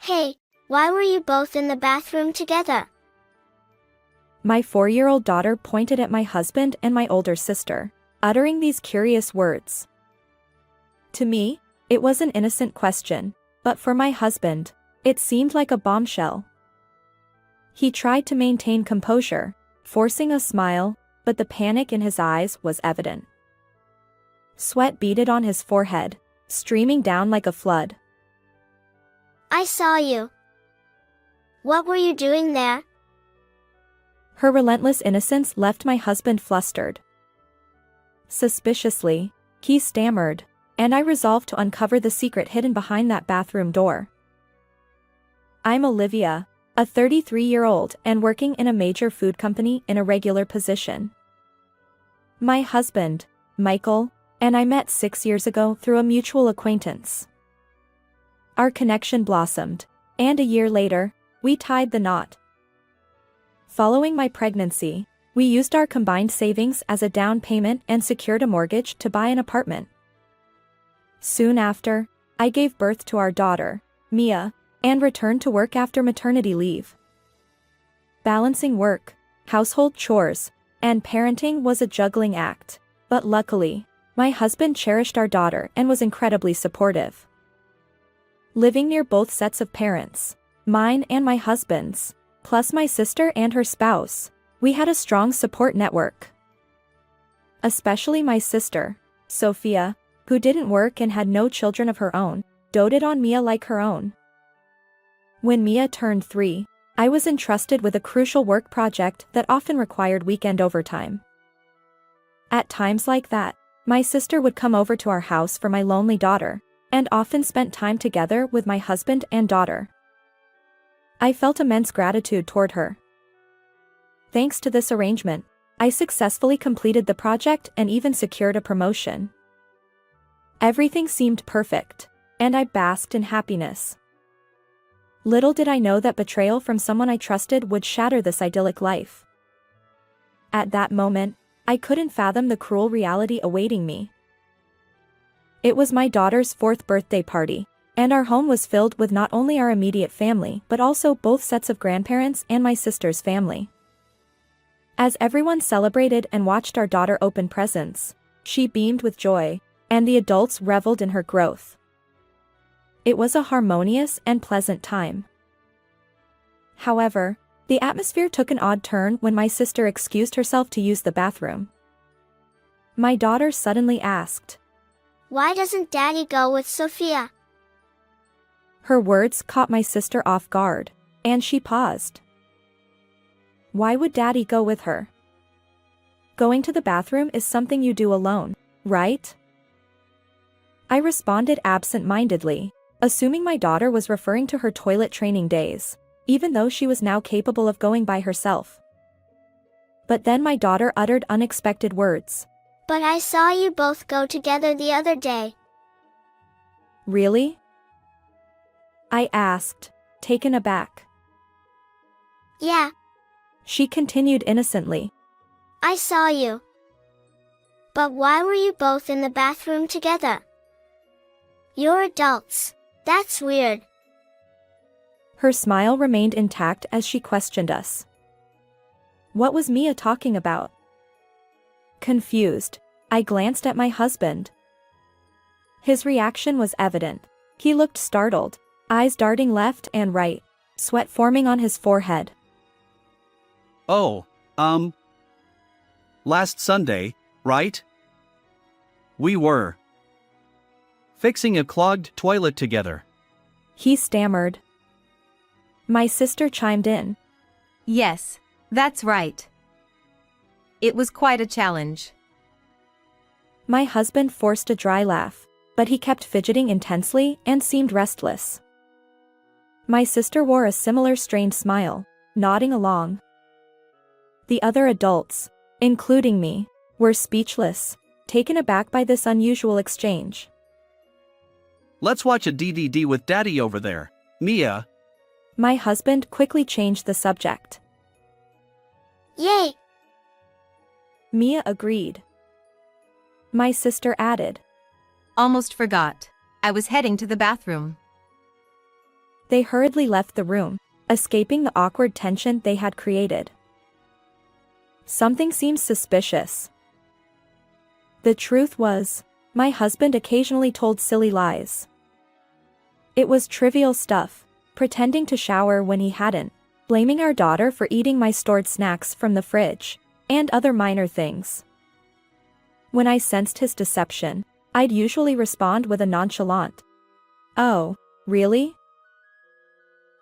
Hey, why were you both in the bathroom together? My 4-year-old daughter pointed at my husband and my older sister, uttering these curious words. To me, it was an innocent question, but for my husband, it seemed like a bombshell. He tried to maintain composure, forcing a smile, but the panic in his eyes was evident. Sweat beaded on his forehead, streaming down like a flood. I saw you. What were you doing there? Her relentless innocence left my husband flustered. Suspiciously, he stammered, and I resolved to uncover the secret hidden behind that bathroom door. I'm Olivia, a 33-year-old and working in a major food company in a regular position. My husband, Michael, and I met 6 years ago through a mutual acquaintance. Our connection blossomed, and a year later, we tied the knot. Following my pregnancy, we used our combined savings as a down payment and secured a mortgage to buy an apartment. Soon after, I gave birth to our daughter, Mia, and returned to work after maternity leave. Balancing work, household chores, and parenting was a juggling act, but luckily, my husband cherished our daughter and was incredibly supportive. Living near both sets of parents, mine and my husband's, plus my sister and her spouse, we had a strong support network. Especially my sister, Sophia, who didn't work and had no children of her own, doted on Mia like her own. When Mia turned 3, I was entrusted with a crucial work project that often required weekend overtime. At times like that, my sister would come over to our house for my lonely daughter, and often spent time together with my husband and daughter. I felt immense gratitude toward her. Thanks to this arrangement, I successfully completed the project and even secured a promotion. Everything seemed perfect, and I basked in happiness. Little did I know that betrayal from someone I trusted would shatter this idyllic life. At that moment, I couldn't fathom the cruel reality awaiting me. It was my daughter's 4th birthday party, and our home was filled with not only our immediate family but also both sets of grandparents and my sister's family. As everyone celebrated and watched our daughter open presents, she beamed with joy, and the adults reveled in her growth. It was a harmonious and pleasant time. However, the atmosphere took an odd turn when my sister excused herself to use the bathroom. My daughter suddenly asked, Why doesn't Daddy go with Sophia? Her words caught my sister off guard, and she paused. Why would Daddy go with her? Going to the bathroom is something you do alone, right? I responded absent-mindedly, assuming my daughter was referring to her toilet training days, even though she was now capable of going by herself. But then my daughter uttered unexpected words. But I saw you both go together the other day. Really? I asked, taken aback. Yeah. She continued innocently. I saw you. But why were you both in the bathroom together? You're adults. That's weird. Her smile remained intact as she questioned us. What was Mia talking about? Confused, I glanced at my husband. His reaction was evident. He looked startled, eyes darting left and right, sweat forming on his forehead. Oh, last Sunday, right? We were fixing a clogged toilet together. He stammered. My sister chimed in. Yes, that's right. It was quite a challenge. My husband forced a dry laugh, but he kept fidgeting intensely and seemed restless. My sister wore a similar strained smile, nodding along. The other adults, including me, were speechless, taken aback by this unusual exchange. Let's watch a DVD with Daddy over there, Mia. My husband quickly changed the subject. Yay! Mia agreed. My sister added. Almost forgot. I was heading to the bathroom. They hurriedly left the room, escaping the awkward tension they had created. Something seemed suspicious. The truth was, my husband occasionally told silly lies. It was trivial stuff, pretending to shower when he hadn't, blaming our daughter for eating my stored snacks from the fridge, and other minor things. When I sensed his deception, I'd usually respond with a nonchalant, "Oh, really?"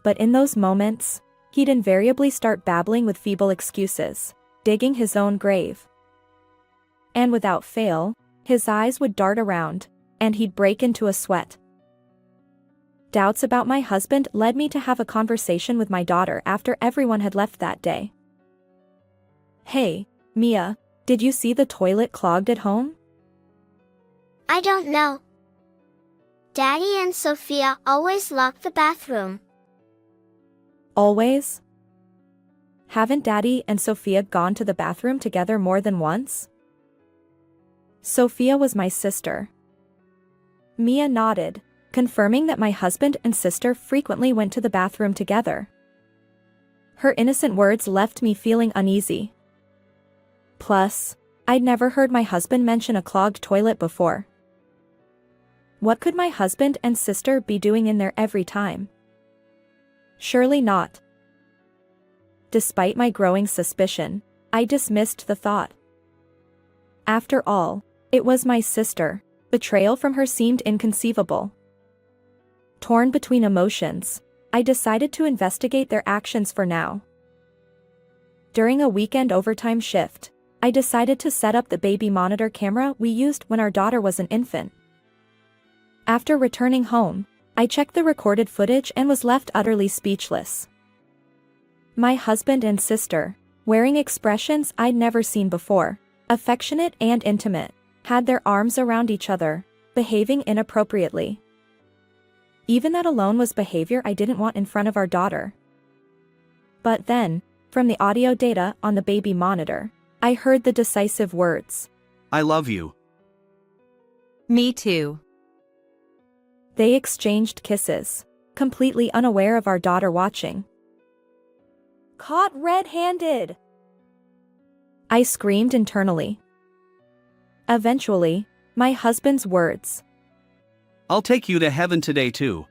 But in those moments, he'd invariably start babbling with feeble excuses, digging his own grave. And without fail, his eyes would dart around, and he'd break into a sweat. Doubts about my husband led me to have a conversation with my daughter after everyone had left that day. "Hey, Mia, did you see the toilet clogged at home?" I don't know. Daddy and Sophia always lock the bathroom. Always? Haven't Daddy and Sophia gone to the bathroom together more than once? Sophia was my sister. Mia nodded, confirming that my husband and sister frequently went to the bathroom together. Her innocent words left me feeling uneasy. Plus, I'd never heard my husband mention a clogged toilet before. What could my husband and sister be doing in there every time? Surely not. Despite my growing suspicion, I dismissed the thought. After all, it was my sister. Betrayal from her seemed inconceivable. Torn between emotions, I decided to investigate their actions for now. During a weekend overtime shift, I decided to set up the baby monitor camera we used when our daughter was an infant. After returning home, I checked the recorded footage and was left utterly speechless. My husband and sister, wearing expressions I'd never seen before, affectionate and intimate, had their arms around each other, behaving inappropriately. Even that alone was behavior I didn't want in front of our daughter. But then, from the audio data on the baby monitor, I heard the decisive words, "I love you." Me too. They exchanged kisses, completely unaware of our daughter watching. "Caught red-handed!" I screamed internally. Eventually, my husband's words, "I'll take you to heaven today too,"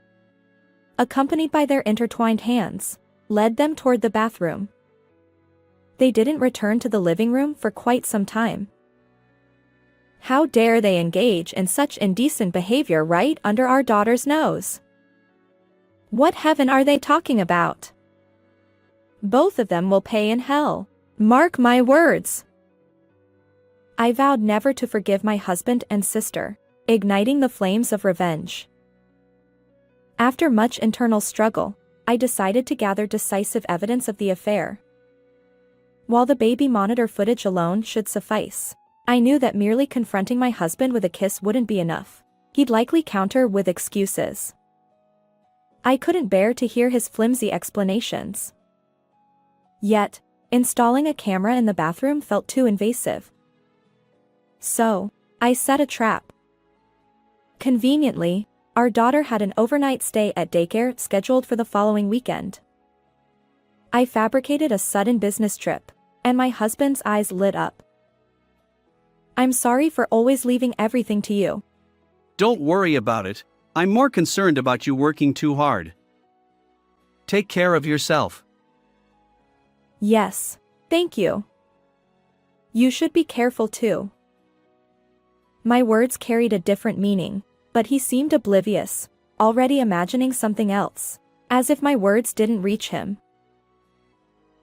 accompanied by their intertwined hands, led them toward the bathroom. They didn't return to the living room for quite some time. How dare they engage in such indecent behavior right under our daughter's nose? What heaven are they talking about? Both of them will pay in hell. Mark my words. I vowed never to forgive my husband and sister, igniting the flames of revenge. After much internal struggle, I decided to gather decisive evidence of the affair. While the baby monitor footage alone should suffice, I knew that merely confronting my husband with a kiss wouldn't be enough. He'd likely counter with excuses. I couldn't bear to hear his flimsy explanations. Yet, installing a camera in the bathroom felt too invasive. So, I set a trap. Conveniently, our daughter had an overnight stay at daycare scheduled for the following weekend. I fabricated a sudden business trip, and my husband's eyes lit up. "I'm sorry for always leaving everything to you." "Don't worry about it. I'm more concerned about you working too hard. Take care of yourself." "Yes, thank you. You should be careful too." My words carried a different meaning, but he seemed oblivious, already imagining something else, as if my words didn't reach him.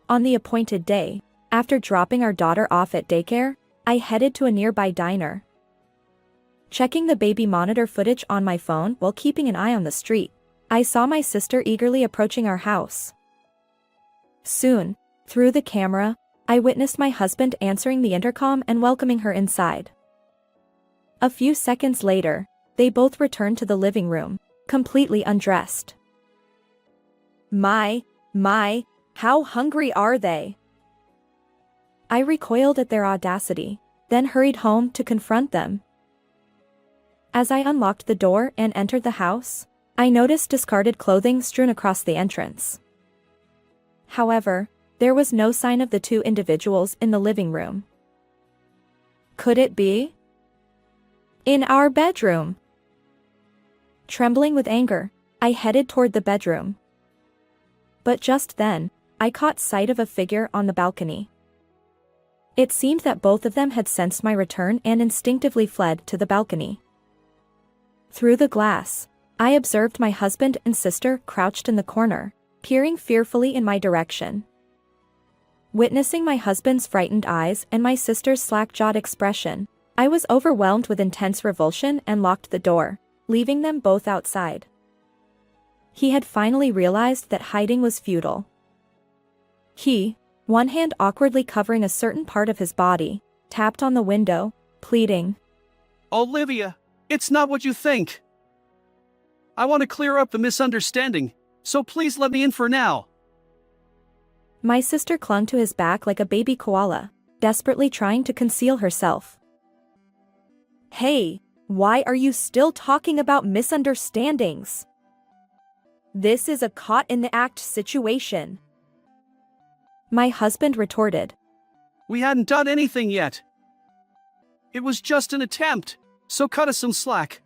On the appointed day, after dropping our daughter off at daycare, I headed to a nearby diner. Checking the baby monitor footage on my phone while keeping an eye on the street, I saw my sister eagerly approaching our house. Soon, through the camera, I witnessed my husband answering the intercom and welcoming her inside. A few seconds later, they both returned to the living room, completely undressed. My, how hungry are they? I recoiled at their audacity, then hurried home to confront them. As I unlocked the door and entered the house, I noticed discarded clothing strewn across the entrance. However, there was no sign of the two individuals in the living room. Could it be? In our bedroom. Trembling with anger, I headed toward the bedroom. But just then, I caught sight of a figure on the balcony. It seemed that both of them had sensed my return and instinctively fled to the balcony. Through the glass, I observed my husband and sister crouched in the corner, peering fearfully in my direction. Witnessing my husband's frightened eyes and my sister's slack-jawed expression, I was overwhelmed with intense revulsion and locked the door, leaving them both outside. He had finally realized that hiding was futile. He, one hand awkwardly covering a certain part of his body, tapped on the window, pleading, Olivia, it's not what you think. I want to clear up the misunderstanding, so please let me in for now. My sister clung to his back like a baby koala, desperately trying to conceal herself. Hey, why are you still talking about misunderstandings? This is a caught-in-the-act situation. My husband retorted. We hadn't done anything yet. It was just an attempt, so cut us some slack.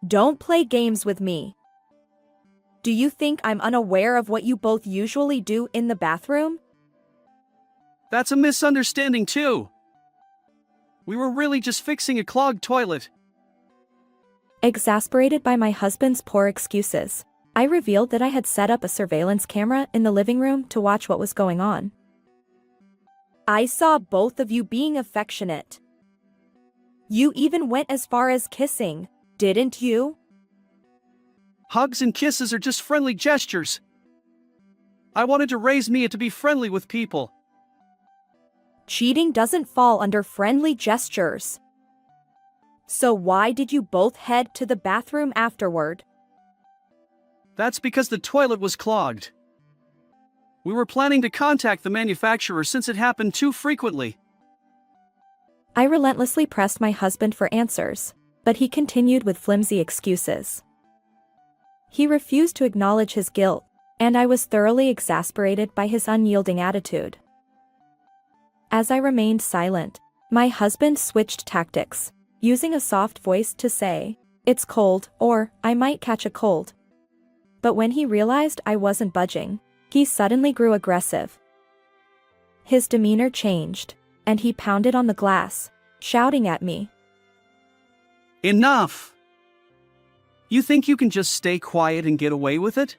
Don't play games with me. Do you think I'm unaware of what you both usually do in the bathroom? That's a misunderstanding too. We were really just fixing a clogged toilet. Exasperated by my husband's poor excuses, I revealed that I had set up a surveillance camera in the living room to watch what was going on. I saw both of you being affectionate. You even went as far as kissing, didn't you? Hugs and kisses are just friendly gestures. I wanted to raise Mia to be friendly with people. Cheating doesn't fall under friendly gestures. So why did you both head to the bathroom afterward? That's because the toilet was clogged. We were planning to contact the manufacturer since it happened too frequently. I relentlessly pressed my husband for answers, but he continued with flimsy excuses. He refused to acknowledge his guilt, and I was thoroughly exasperated by his unyielding attitude. As I remained silent, my husband switched tactics, using a soft voice to say, "It's cold," or "I might catch a cold." But when he realized I wasn't budging, he suddenly grew aggressive. His demeanor changed, and he pounded on the glass, shouting at me. Enough! You think you can just stay quiet and get away with it?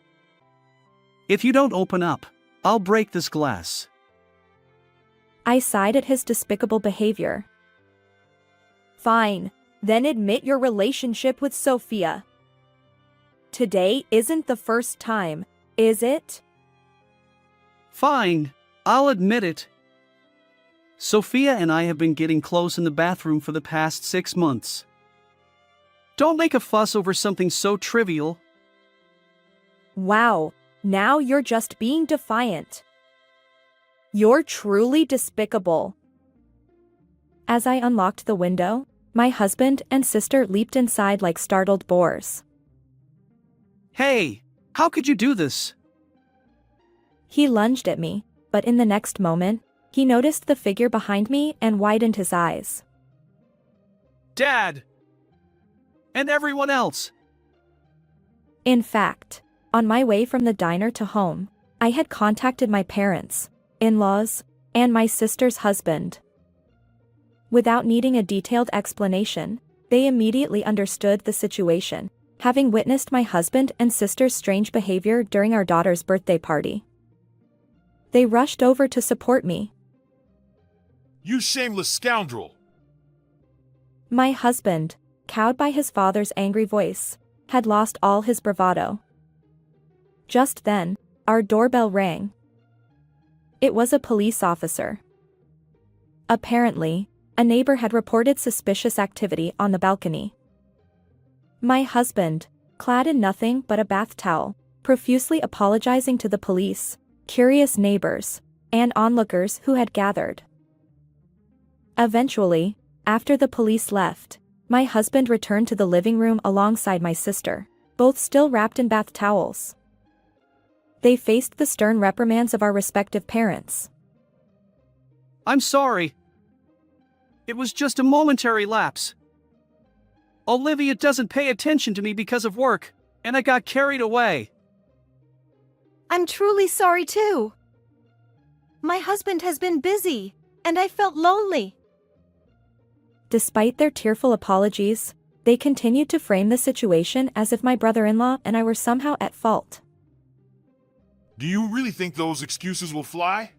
If you don't open up, I'll break this glass. I sighed at his despicable behavior. Fine, then admit your relationship with Sophia. Today isn't the first time, is it? Fine, I'll admit it. Sophia and I have been getting close in the bathroom for the past 6 months. Don't make a fuss over something so trivial. Wow, now you're just being defiant. You're truly despicable. As I unlocked the window, my husband and sister leaped inside like startled boars. Hey, how could you do this? He lunged at me, but in the next moment, he noticed the figure behind me and widened his eyes. Dad! And everyone else! In fact, on my way from the diner to home, I had contacted my parents, in-laws, and my sister's husband. Without needing a detailed explanation, they immediately understood the situation, having witnessed my husband and sister's strange behavior during our daughter's birthday party. They rushed over to support me. You shameless scoundrel! My husband, cowed by his father's angry voice, had lost all his bravado. Just then, our doorbell rang. It was a police officer. Apparently, a neighbor had reported suspicious activity on the balcony. My husband, clad in nothing but a bath towel, profusely apologizing to the police, curious neighbors, and onlookers who had gathered. Eventually, after the police left, my husband returned to the living room alongside my sister, both still wrapped in bath towels. They faced the stern reprimands of our respective parents. I'm sorry. It was just a momentary lapse. Olivia doesn't pay attention to me because of work, and I got carried away. I'm truly sorry too. My husband has been busy, and I felt lonely. Despite their tearful apologies, they continued to frame the situation as if my brother-in-law and I were somehow at fault. Do you really think those excuses will fly?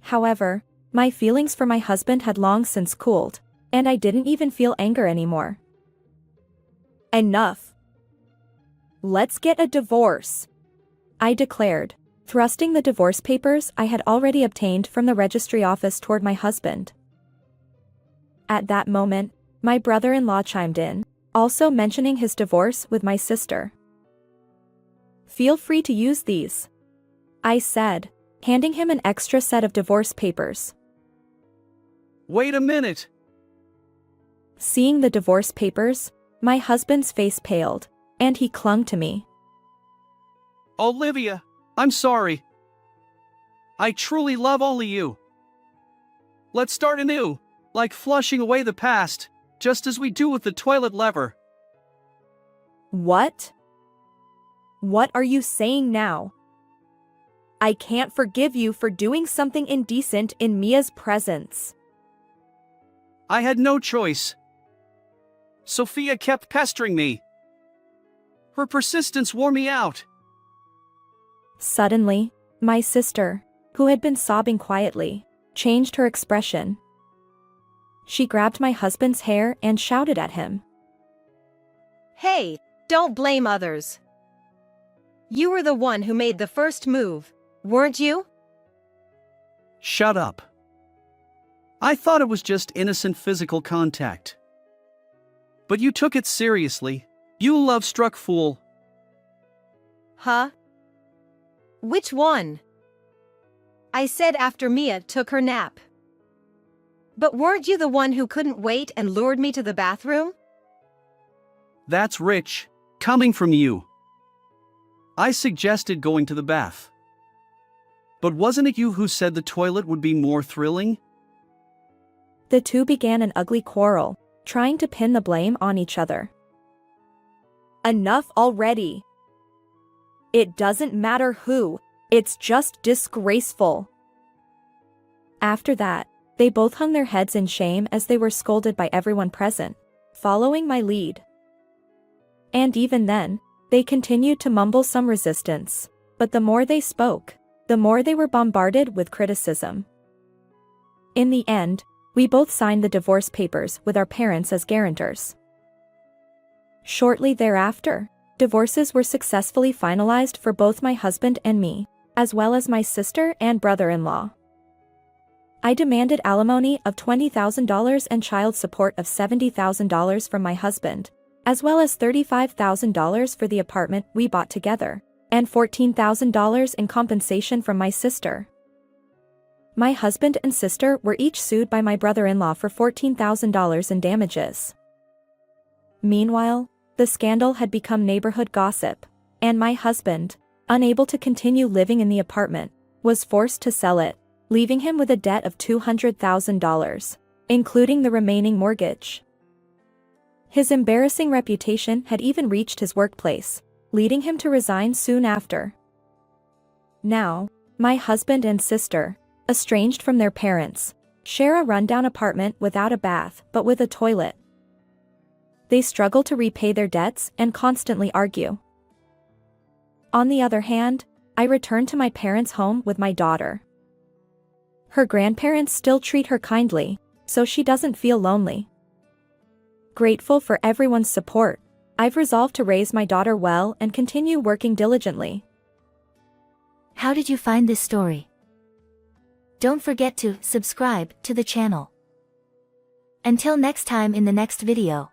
However, my feelings for my husband had long since cooled, and I didn't even feel anger anymore. Enough. Let's get a divorce, I declared, thrusting the divorce papers I had already obtained from the registry office toward my husband. At that moment, my brother-in-law chimed in, also mentioning his divorce with my sister. Feel free to use these, I said, handing him an extra set of divorce papers. Wait a minute. Seeing the divorce papers, my husband's face paled, and he clung to me. Olivia, I'm sorry. I truly love only you. Let's start anew, like flushing away the past, just as we do with the toilet lever. What? What are you saying now? I can't forgive you for doing something indecent in Mia's presence. I had no choice. Sophia kept pestering me. Her persistence wore me out. Suddenly, my sister, who had been sobbing quietly, changed her expression. She grabbed my husband's hair and shouted at him. Hey, don't blame others. You were the one who made the first move, weren't you? Shut up. I thought it was just innocent physical contact. But you took it seriously, you love-struck fool. Huh? Which one? I said after Mia took her nap. But weren't you the one who couldn't wait and lured me to the bathroom? That's rich, coming from you. I suggested going to the bath. But wasn't it you who said the toilet would be more thrilling? The two began an ugly quarrel, trying to pin the blame on each other. Enough already. It doesn't matter who, it's just disgraceful. After that, they both hung their heads in shame as they were scolded by everyone present, following my lead. And even then, they continued to mumble some resistance, but the more they spoke, the more they were bombarded with criticism. In the end, we both signed the divorce papers with our parents as guarantors. Shortly thereafter, divorces were successfully finalized for both my husband and me, as well as my sister and brother-in-law. I demanded alimony of $20,000 and child support of $70,000 from my husband, as well as $35,000 for the apartment we bought together, and $14,000 in compensation from my sister. My husband and sister were each sued by my brother-in-law for $14,000 in damages. Meanwhile, the scandal had become neighborhood gossip, and my husband, unable to continue living in the apartment, was forced to sell it, leaving him with a debt of $200,000, including the remaining mortgage. His embarrassing reputation had even reached his workplace, leading him to resign soon after. Now, my husband and sister, estranged from their parents, share a rundown apartment without a bath but with a toilet. They struggle to repay their debts and constantly argue. On the other hand, I return to my parents' home with my daughter. Her grandparents still treat her kindly, so she doesn't feel lonely. Grateful for everyone's support, I've resolved to raise my daughter well and continue working diligently. How did you find this story? Don't forget to subscribe to the channel. Until next time in the next video.